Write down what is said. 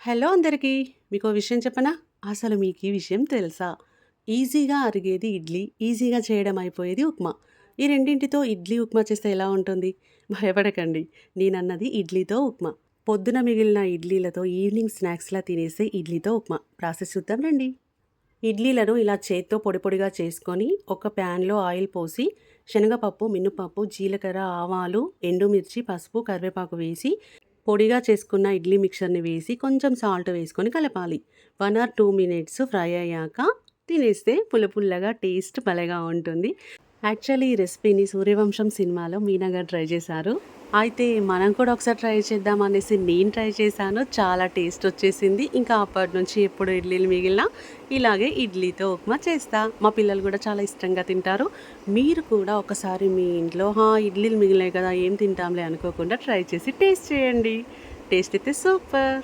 Hello అందరికీ. మీకో విషయం చెప్పనా? అసలు మీకీ విషయం తెలుసా? ఈజీగా అరిగేది ఇడ్లీ, ఈజీగా చేయడం అయిపోయేది ఉప్మా. ఈ రెండింటితో ఇడ్లీ, ఉప్మా చేస్తే ఎలా ఉంటుంది? భయపడకండి. నేనన్నది ఇడ్లీతో ఉప్మా. పొద్దున మిగిలిన ఇడ్లీలతో ఈవినింగ్ స్నాక్స్‌లా తినేసే ఇడ్లీతో ఉప్మా. ప్రాసెస్ చూద్దాం రండి. ఇడ్లీలను ఇలా చేత్తో పొడి పొడిగా చేసుకొని, ఒక ప్యాన్‌లో ఆయిల్ పోసి, శనగపప్పు, మినపప్పు, జీలకర్ర, ఆవాలు, ఎండుమిర్చి, పసుపు, కరివేపాకు వేసి, పొడిగా చేసుకున్న ఇడ్లీ మిక్చర్‌ని వేసి, కొంచెం సాల్ట్ వేసుకొని కలపాలి. 1 ఆర్ 2 మినిట్స్ ఫ్రై అయ్యాక తినేస్తే పుల్ల పుల్లగా టేస్ట్ భలేగా ఉంటుంది. యాక్చువల్లీ ఈ రెసిపీని 'సూర్యవంశం' సినిమాలో మీనా గారు ట్రై చేశారు. అయితే మనం కూడా ఒకసారి ట్రై చేద్దాం అనేసి నేను ట్రై చేశాను. చాలా టేస్ట్ వచ్చేసింది. ఇంకా అప్పటినుంచి ఎప్పుడు ఇడ్లీలు మిగిలినా ఇలాగే ఇడ్లీతో ఉప్మా చేస్తా. మా పిల్లలు కూడా చాలా ఇష్టంగా తింటారు. మీరు కూడా ఒకసారి మీ ఇంట్లో ఇడ్లీలు మిగిలాయి కదా ఏం తింటాంలే అనుకోకుండా ట్రై చేసి టేస్ట్ చేయండి. టేస్ట్ అయితే సూపర్.